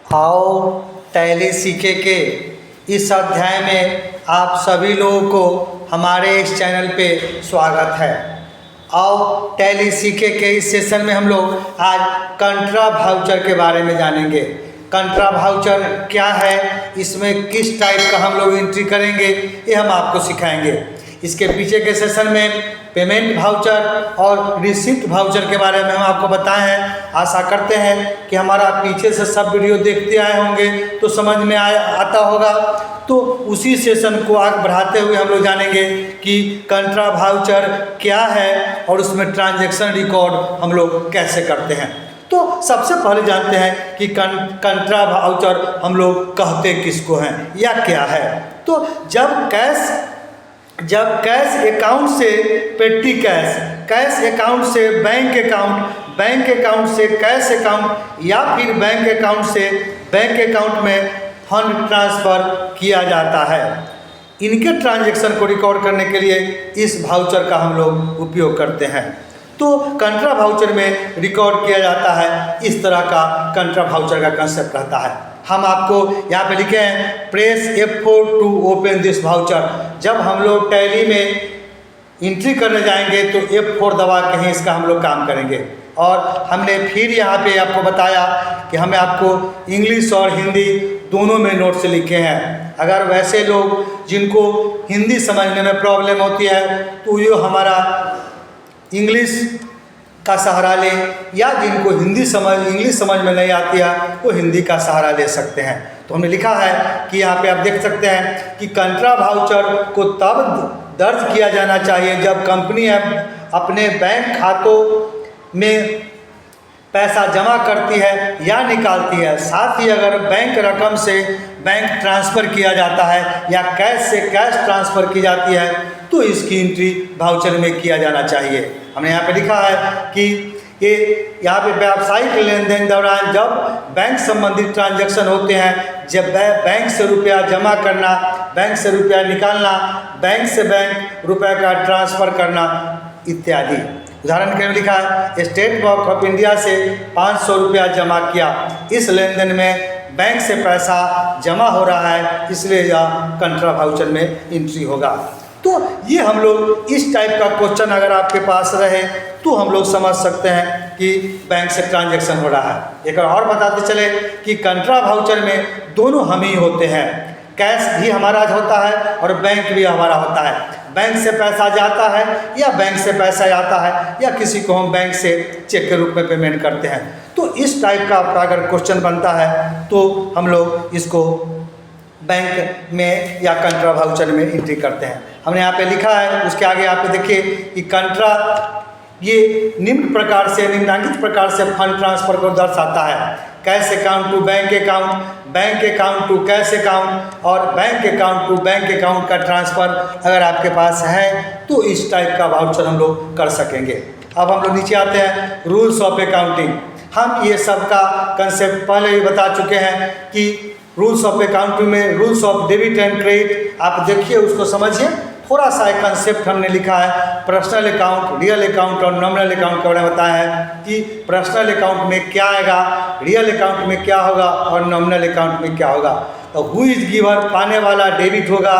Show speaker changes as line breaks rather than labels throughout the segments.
आओ टैली सीखे के इस अध्याय में आप सभी लोगों को हमारे इस चैनल पे स्वागत है। आओ टैली सीखे के इस सेशन में हम लोग आज कंट्रा वाउचर के बारे में जानेंगे। कंट्रा वाउचर क्या है, इसमें किस टाइप का हम लोग एंट्री करेंगे, ये हम आपको सिखाएंगे। इसके पीछे के सेशन में पेमेंट वाउचर और रिसिप्ट वाउचर के बारे में हम आपको बताए हैं। आशा करते हैं कि हमारा पीछे से सब वीडियो देखते आए होंगे तो समझ में आता होगा। तो उसी सेशन को आगे बढ़ाते हुए हम लोग जानेंगे कि कंट्रा वाउचर क्या है और उसमें ट्रांजैक्शन रिकॉर्ड हम लोग कैसे करते हैं। तो सबसे पहले जानते हैं कि कंट्रा वाउचर हम लोग कहते किसको हैं या क्या है। तो जब कैश अकाउंट से पेटी कैश, कैश अकाउंट से बैंक अकाउंट, बैंक अकाउंट से कैश अकाउंट या फिर बैंक अकाउंट से बैंक अकाउंट में फंड ट्रांसफ़र किया जाता है, इनके ट्रांजैक्शन को रिकॉर्ड करने के लिए इस वाउचर का हम लोग उपयोग करते हैं। तो कंट्रा वाउचर में रिकॉर्ड किया जाता है, इस तरह का कंट्रा वाउचर का कंसेप्ट रहता है। हम आपको यहाँ पे लिखे हैं press F4 to open this voucher. जब हम लोग टैली में एंट्री करने जाएंगे तो F4 दबा के ही इसका हम लोग काम करेंगे। और हमने फिर यहाँ पे आपको बताया कि हमें आपको इंग्लिश और हिंदी दोनों में नोट्स लिखे हैं। अगर वैसे लोग जिनको हिंदी समझने में प्रॉब्लम होती है तो ये हमारा इंग्लिश का सहारा लें, या जिनको इंग्लिश समझ में नहीं आती है वो हिंदी का सहारा ले सकते हैं। तो हमने लिखा है कि यहाँ पे आप देख सकते हैं कि कंट्रा वाउचर को तब दर्ज किया जाना चाहिए जब कंपनी अपने बैंक खातों में पैसा जमा करती है या निकालती है। साथ ही अगर बैंक रकम से बैंक ट्रांसफ़र किया जाता है या कैश से कैश ट्रांसफ़र की जाती है तो इसकी एंट्री वाउचर में किया जाना चाहिए। हमने यहाँ पे लिखा है कि ये यहाँ पे व्यावसायिक लेन देन दौरान जब बैंक संबंधित ट्रांजैक्शन होते हैं, जब बैंक से रुपया जमा करना, बैंक से रुपया निकालना, बैंक से बैंक रुपये का ट्रांसफ़र करना इत्यादि। उदाहरण के लिए लिखा है स्टेट बैंक ऑफ इंडिया से 500 रुपया जमा किया, इस लेन देन में बैंक से पैसा जमा हो रहा है, इसलिए यह कंट्रा वाउचर में एंट्री होगा। तो ये हम लोग इस टाइप का क्वेश्चन अगर आपके पास रहे तो हम लोग समझ सकते हैं कि बैंक से ट्रांजैक्शन हो रहा है। एक और बताते चले कि कंट्रा वाउचर में दोनों हम ही होते हैं, कैश भी हमारा होता है और बैंक भी हमारा होता है। बैंक से पैसा जाता है या बैंक से पैसा आता है या किसी को हम बैंक से चेक के रूप में पेमेंट करते हैं। तो इस टाइप का आपका अगर क्वेश्चन बनता है तो हम लोग इसको बैंक में या कंट्रा वाउचर में एंट्री करते हैं। हमने यहाँ पे लिखा है, उसके आगे आप देखिए कि कंट्रा ये निम्नलिखित प्रकार से फंड ट्रांसफ़र को दर्शाता है। Cash account to bank account, bank account to cash account और bank account to bank account का ट्रांसफ़र अगर आपके पास है तो इस टाइप का वाउचर हम लोग कर सकेंगे। अब हम लोग नीचे आते हैं रूल्स ऑफ अकाउंटिंग। हम ये सब का कंसेप्ट पहले ही बता चुके हैं कि रूल्स ऑफ अकाउंटिंग में rules of debit and credit, आप देखिए उसको समझिए। थोड़ा सा एक कंसेप्ट हमने लिखा है पर्सनल अकाउंट, रियल अकाउंट और नॉमिनल अकाउंट के बारे में बताया है कि पर्सनल अकाउंट में क्या आएगा, रियल अकाउंट में क्या होगा और नॉमिनल अकाउंट में क्या होगा। तो हु इज़ गिवन पाने वाला डेबिट होगा,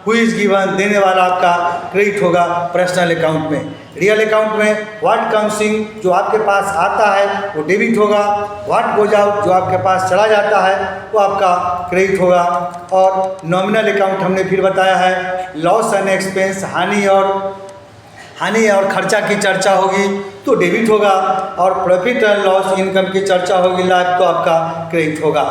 हु इज़ गिवन देने वाला आपका क्रेडिट होगा पर्सनल अकाउंट में। रियल अकाउंट में व्हाट कम्स इन जो आपके पास आता है वो डेबिट होगा, व्हाट गोज आउट जो आपके पास चला जाता है वो आपका क्रेडिट होगा। और नॉमिनल अकाउंट हमने फिर बताया है लॉस एंड एक्सपेंस, हानि और खर्चा की चर्चा होगी तो डेबिट होगा, और प्रॉफिट एंड लॉस इनकम की चर्चा होगी लाभ तो आपका क्रेडिट होगा।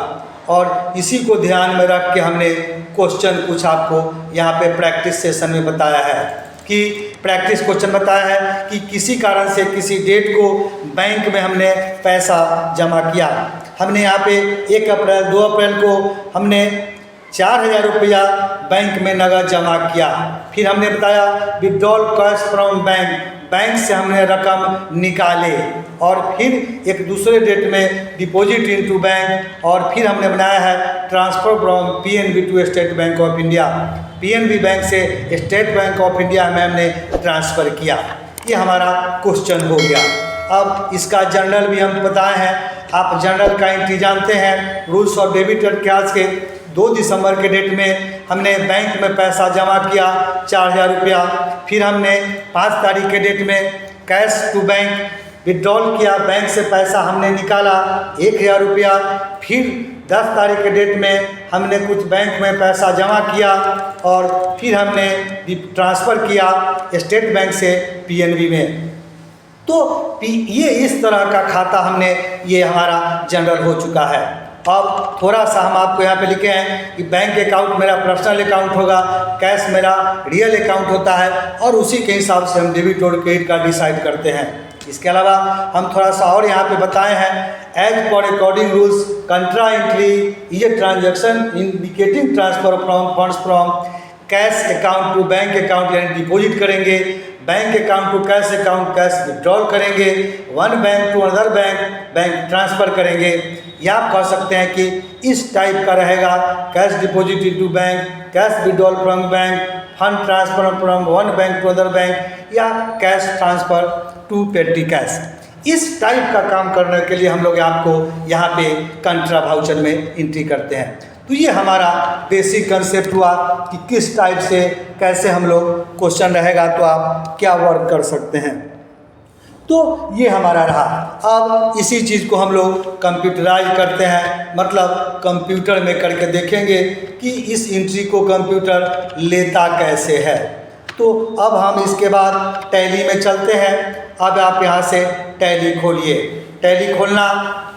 और इसी को ध्यान में रख के हमने क्वेश्चन कुछ आपको यहाँ पे प्रैक्टिस सेशन में बताया है कि प्रैक्टिस क्वेश्चन बताया है कि किसी कारण से किसी डेट को बैंक में हमने पैसा जमा किया। हमने यहाँ पे 1 अप्रैल 2 अप्रैल को हमने 4000 रुपया बैंक में नगद जमा किया। फिर हमने बताया withdrawal cash from bank, bank से हमने रकम निकाले, और फिर एक दूसरे डेट में डिपॉजिट इनटू बैंक, और फिर हमने बनाया है transfer from PNB to State Bank of India, PNB bank से स्टेट बैंक ऑफ इंडिया में हमने ट्रांसफ़र किया। ये हमारा क्वेश्चन हो गया। अब इसका जनरल भी हम बताए हैं। आप जनरल का एंट्री जानते हैं। Rules of debit and cash के 2 दिसंबर के डेट में हमने बैंक में पैसा जमा किया 4000 रुपया। फिर हमने 5 तारीख के डेट में कैश टू बैंक विड्रॉल किया, बैंक से पैसा हमने निकाला 1000 रुपया। फिर 10 तारीख के डेट में हमने कुछ बैंक में पैसा जमा किया और फिर हमने ट्रांसफ़र किया स्टेट बैंक से पीएनबी में। तो ये इस तरह का खाता हमने, ये हमारा जनरल हो चुका है। अब थोड़ा सा हम आपको यहाँ पे लिखे हैं कि बैंक अकाउंट मेरा पर्सनल अकाउंट होगा, कैश मेरा रियल अकाउंट होता है और उसी के हिसाब से हम डेबिट और क्रेडिट कार्ड डिसाइड करते हैं। इसके अलावा हम थोड़ा सा और यहाँ पे बताए हैं, as per according rules contra entry is a transaction indicating transfer from funds from cash account to bank account, यानी डिपॉजिट करेंगे, bank account to cash account, cash withdrawal करेंगे, one bank to another bank, bank transfer करेंगे। या आप कह सकते हैं कि इस टाइप का रहेगा, cash deposit to bank, cash withdrawal from bank, fund transfer from one bank to other bank, या cash transfer to petty cash. इस टाइप का काम करने के लिए हम लोग आपको यहाँ पे कंट्रा वाउचर में एंट्री करते हैं। तो ये हमारा बेसिक कंसेप्ट हुआ कि किस टाइप से कैसे हम लोग क्वेश्चन रहेगा तो आप क्या वर्क कर सकते हैं। तो ये हमारा रहा। अब इसी चीज़ को हम लोग कंप्यूटराइज करते हैं, मतलब कंप्यूटर में करके देखेंगे कि इस एंट्री को कंप्यूटर लेता कैसे है। तो अब हम इसके बाद टैली में चलते हैं। अब आप यहाँ से टैली खोलिए। टैली खोलना,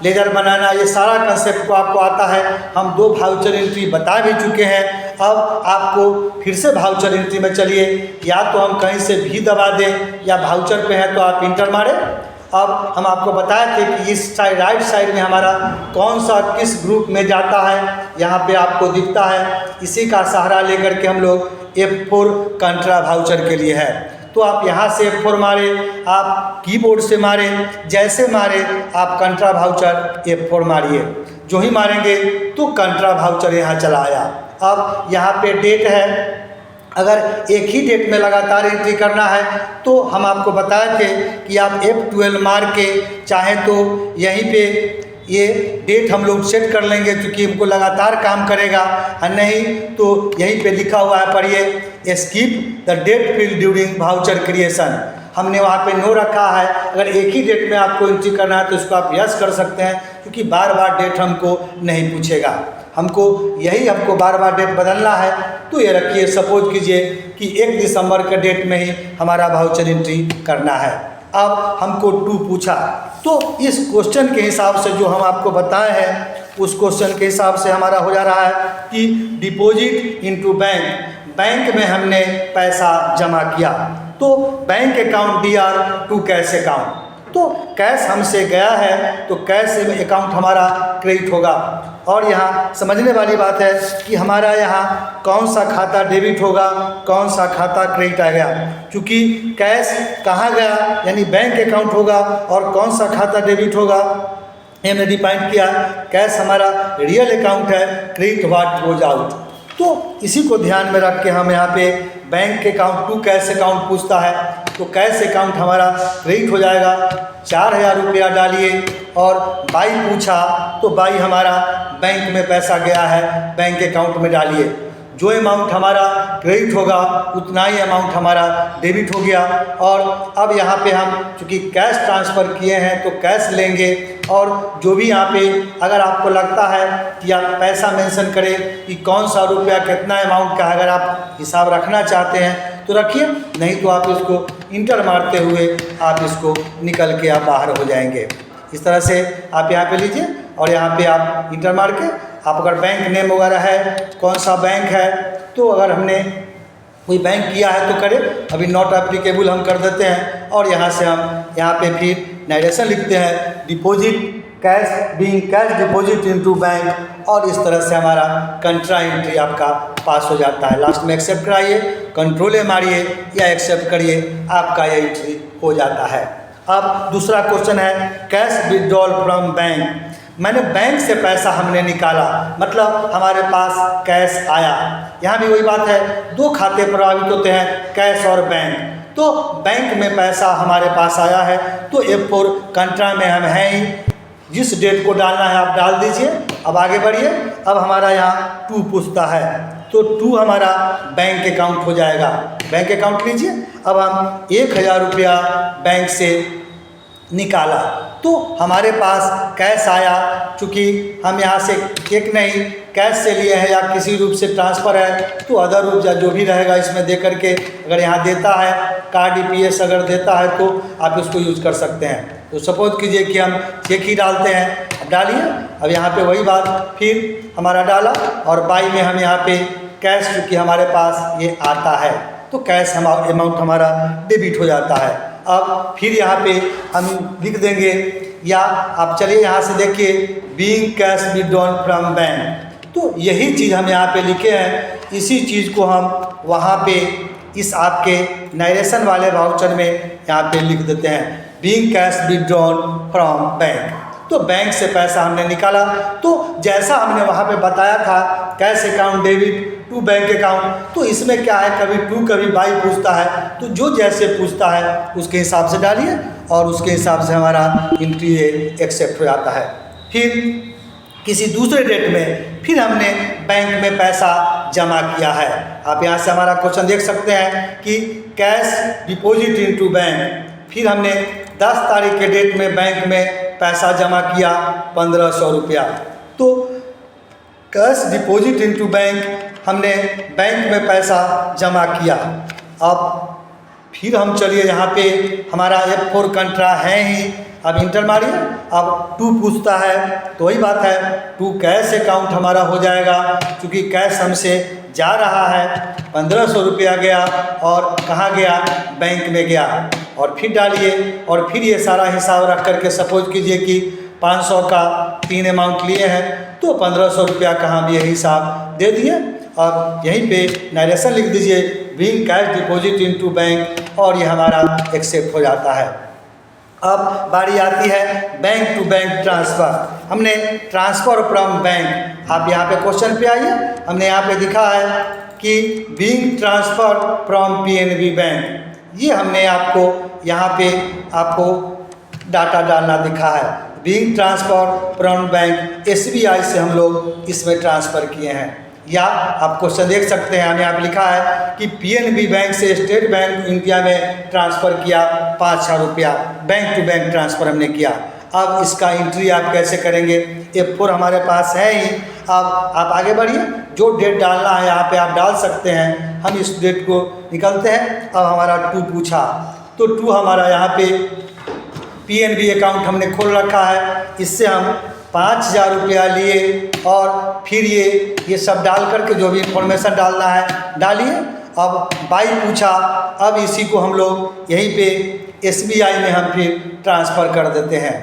लेजर बनाना, ये सारा कंसेप्ट को आपको आता है। हम 2 वाउचर एंट्री बता भी चुके हैं। अब आपको फिर से वाउचर एंट्री में चलिए, या तो हम कहीं से भी दबा दें या वाउचर पे है तो आप इंटर मारें। अब हम आपको बताए थे कि इस साइड राइट साइड में हमारा कौन सा किस ग्रुप में जाता है, यहाँ पे आपको दिखता है। इसी का सहारा लेकर के हम लोग F4 कंट्रा वाउचर के लिए है। तो आप यहाँ से F4 मारे, आप कीबोर्ड से मारे, जैसे मारे आप कंट्रा वाउचर F4 मारिए। जो ही मारेंगे तो कंट्रा वाउचर यहाँ चला आया। अब यहाँ पे डेट है, अगर एक ही डेट में लगातार एंट्री करना है तो हम आपको बताए थे कि आप F12 मार के चाहे तो यहीं पे ये डेट हम लोग सेट कर लेंगे, क्योंकि हमको लगातार काम करेगा। और नहीं तो यहीं पे लिखा हुआ है, पढ़िए, skip the date field during voucher creation. हमने वहाँ पे नो रखा है। अगर एक ही डेट में आपको एंट्री करना है तो इसको आप यस कर सकते हैं, क्योंकि बार बार डेट हमको नहीं पूछेगा। हमको बार बार डेट बदलना है तो ये रखिए, सपोज कीजिए कि 1 दिसंबर के डेट में ही हमारा वाउचर एंट्री करना है। अब हमको 2 पूछा, तो इस क्वेश्चन के हिसाब से जो हम आपको बताए हैं उस क्वेश्चन के हिसाब से हमारा हो जा रहा है कि डिपॉजिट इनटू बैंक, बैंक में हमने पैसा जमा किया तो bank account DR to cash account. तो कैश हमसे गया है तो कैश अकाउंट हमारा क्रेडिट होगा। और यहाँ समझने वाली बात है कि हमारा यहाँ कौन सा खाता डेबिट होगा, कौन सा खाता क्रेडिट आ गया। क्योंकि कैश कहाँ गया यानी बैंक अकाउंट होगा, और कौन सा खाता डेबिट होगा हमने डिफाइन किया, कैश हमारा रियल अकाउंट है, क्रेडिट व्हाट गोज आउट। तो इसी को ध्यान में रख के हम यहाँ पे bank account to cash account पूछता है तो कैश अकाउंट हमारा क्रेडिट हो जाएगा। 4000 रुपया डालिए, और बाई पूछा तो बाई हमारा बैंक में पैसा गया है, बैंक अकाउंट में डालिए। जो अमाउंट हमारा क्रेडिट होगा उतना ही अमाउंट हमारा डेबिट हो गया। और अब यहाँ पे हम चूँकि कैश ट्रांसफ़र किए हैं तो कैश लेंगे, और जो भी यहाँ पे अगर आपको लगता है कि आप पैसा मेंशन करें कि कौन सा रुपया कितना अमाउंट का, अगर आप हिसाब रखना चाहते हैं तो रखिए, नहीं तो आप इसको इंटर मारते हुए आप इसको निकल के आप बाहर हो जाएंगे। इस तरह से आप यहाँ पे लीजिए और यहाँ पे आप इंटर मार के आप अगर बैंक नेम वगैरह है, कौन सा बैंक है, तो अगर हमने कोई बैंक किया है तो करें, अभी नॉट एप्लीकेबल हम कर देते हैं। और यहाँ से हम यहाँ पे फिर नरेशन लिखते हैं, deposit cash being cash deposit into bank, और इस तरह से हमारा कंट्रा एंट्री आपका पास हो जाता है। लास्ट में एक्सेप्ट कराइए, कंट्रोल मारिए या एक्सेप्ट करिए, आपका ये एंट्री हो जाता है। अब दूसरा क्वेश्चन है कैश विड्रॉल फ्रॉम बैंक। मैंने बैंक से पैसा हमने निकाला, मतलब हमारे पास कैश आया। यहाँ भी वही बात है, 2 खाते प्रभावित होते हैं, कैश और बैंक। तो बैंक में पैसा हमारे पास आया है तो F4 कंट्रा में हम हैं ही, जिस डेट को डालना है आप डाल दीजिए। अब आगे बढ़िए। अब हमारा यहाँ 2 पूछता है, तो 2 हमारा बैंक अकाउंट हो जाएगा। बैंक अकाउंट लीजिए। अब हम 1000 रुपया बैंक से निकाला तो हमारे पास कैश आया। चूँकि हम यहाँ से एक नहीं कैश से लिए हैं या किसी रूप से ट्रांसफ़र है, तो अदर रूप या जो भी रहेगा इसमें दे करके, अगर यहाँ देता है कार्ड EPS अगर देता है तो आप इसको यूज़ कर सकते हैं। तो सपोज कीजिए कि हम चेक ही डालते हैं। अब डालिए। अब यहाँ पे वही बात फिर हमारा डाला और बाई में हम यहाँ पे कैश, चूँकि हमारे पास ये आता है तो कैश अमाउंट हमारा डेबिट हो जाता है। अब फिर यहाँ पे हम लिख देंगे, या आप चलिए यहाँ से देखिए being cash withdrawn from bank, तो यही चीज़ हम यहाँ पे लिखे हैं। इसी चीज़ को हम वहाँ पे इस आपके नरेशन वाले वाउचर में यहाँ पे लिख देते हैं, being cash withdrawn from bank. तो बैंक से पैसा हमने निकाला, तो जैसा हमने वहाँ पे बताया था cash account debit to bank account, तो इसमें क्या है कभी 2 कभी बाई पूछता है, तो जो जैसे पूछता है उसके हिसाब से डालिए और उसके हिसाब से हमारा एंट्री एक्सेप्ट हो जाता है। फिर किसी दूसरे डेट में फिर हमने बैंक में पैसा जमा किया है। आप यहाँ से हमारा क्वेश्चन देख सकते हैं कि कैश डिपॉजिट इनटू बैंक, फिर हमने 10 तारीख के डेट में बैंक में पैसा जमा किया 1500 रुपया। तो कैश डिपॉजिट इनटू बैंक हमने बैंक में पैसा जमा किया। अब फिर हम चलिए यहाँ पे हमारा F4 कंट्रा है ही, अब इंटर मारिए। अब 2 पूछता है तो वही बात है, 2 कैश अकाउंट हमारा हो जाएगा, क्योंकि कैश हमसे जा रहा है 1500 रुपया गया और कहाँ गया बैंक में गया। और फिर डालिए और फिर ये सारा हिसाब रख करके सपोज कीजिए कि 500 का 3 अमाउंट लिए हैं तो 1500 रुपया का हम ये हिसाब दे दिए। और यहीं पे नरेशन लिख दीजिए being cash deposit into bank, और ये हमारा एक्सेप्ट हो जाता है। अब बारी आती है बैंक टू बैंक ट्रांसफ़र। हमने ट्रांसफ़र फ्रॉम बैंक, आप यहाँ पे क्वेश्चन पे आइए। हमने यहाँ पे दिखा है कि being transfer from PNB bank, ये हमने आपको यहाँ पे आपको डाटा डालना दिखा है। Being transfer from bank SBI से हम लोग इसमें ट्रांसफ़र किए हैं। या आप क्वेश्चन देख सकते हैं, हमें यहाँ पे लिखा है कि PNB बैंक से स्टेट बैंक इंडिया में ट्रांसफ़र किया 5000 रुपया, बैंक टू बैंक ट्रांसफ़र हमने किया। अब इसका एंट्री आप कैसे करेंगे, F4 हमारे पास है ही। अब आप आगे बढ़िए, जो डेट डालना है यहाँ पे आप डाल सकते हैं। हम इस डेट को निकलते हैं। अब हमारा 2 पूछा, तो 2 हमारा यहाँ पे PNB अकाउंट हमने खोल रखा है, इससे हम 5000 रुपया लिए और फिर ये सब डाल करके जो भी इंफॉर्मेशन डालना है डालिए। अब बाई पूछा, अब इसी को हम लोग यहीं पे SBI में हम फिर ट्रांसफ़र कर देते हैं।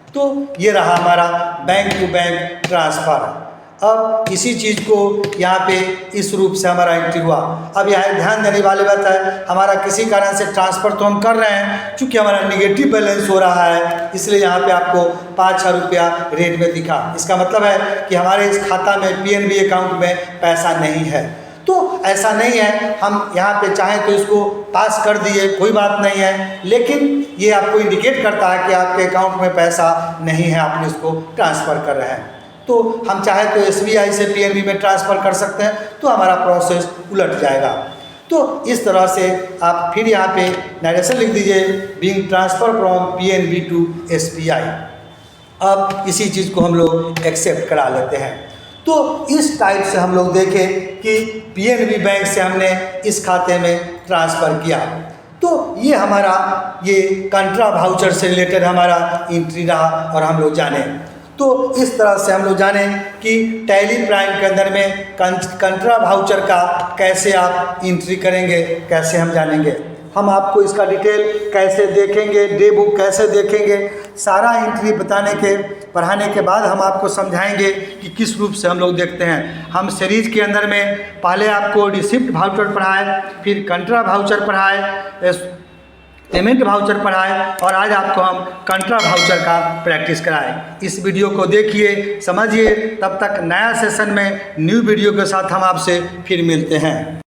तो ये रहा हमारा बैंक टू बैंक ट्रांसफ़र। अब इसी चीज़ को यहाँ पे इस रूप से हमारा एंट्री हुआ। अब यहाँ ध्यान देने वाली बात है, हमारा किसी कारण से ट्रांसफ़र तो हम कर रहे हैं, चूँकि हमारा निगेटिव बैलेंस हो रहा है, इसलिए यहाँ पे आपको 5000 रुपया रेट में दिखा। इसका मतलब है कि हमारे इस खाता में PNB अकाउंट में पैसा नहीं है। तो ऐसा नहीं है, हम यहाँ पे चाहें तो इसको पास कर दिए, कोई बात नहीं है, लेकिन ये आपको इंडिकेट करता है कि आपके अकाउंट में पैसा नहीं है, आप इसको ट्रांसफ़र कर रहे हैं। तो हम चाहे तो SBI से PNB में ट्रांसफ़र कर सकते हैं, तो हमारा प्रोसेस उलट जाएगा। तो इस तरह से आप फिर यहाँ पे नरेशन लिख दीजिए being transfer from PNB to SBI। अब इसी चीज़ को हम लोग एक्सेप्ट करा लेते हैं। तो इस टाइप से हम लोग देखें कि PNB बैंक से हमने इस खाते में ट्रांसफ़र किया। तो ये हमारा ये कंट्रा वाउचर से रिलेटेड हमारा एंट्री रहा और हम लोग जाने। तो इस तरह से हम लोग जाने कि टैली प्राइम के अंदर में कंट्रा वाउचर का कैसे आप एंट्री करेंगे, कैसे हम जानेंगे। हम आपको इसका डिटेल कैसे देखेंगे, डे बुक कैसे देखेंगे, सारा एंट्री पढ़ाने के बाद हम आपको समझाएंगे कि किस रूप से हम लोग देखते हैं। हम सीरीज के अंदर में पहले आपको रिसिप्ट वाउचर पढ़ाए, फिर कंट्रा वाउचर पढ़ाए, पेमेंट वाउचर पढ़ाए और आज आपको हम कंट्रा वाउचर का प्रैक्टिस कराएं। इस वीडियो को देखिए, समझिए, तब तक नया सेशन में न्यू वीडियो के साथ हम आपसे फिर मिलते हैं।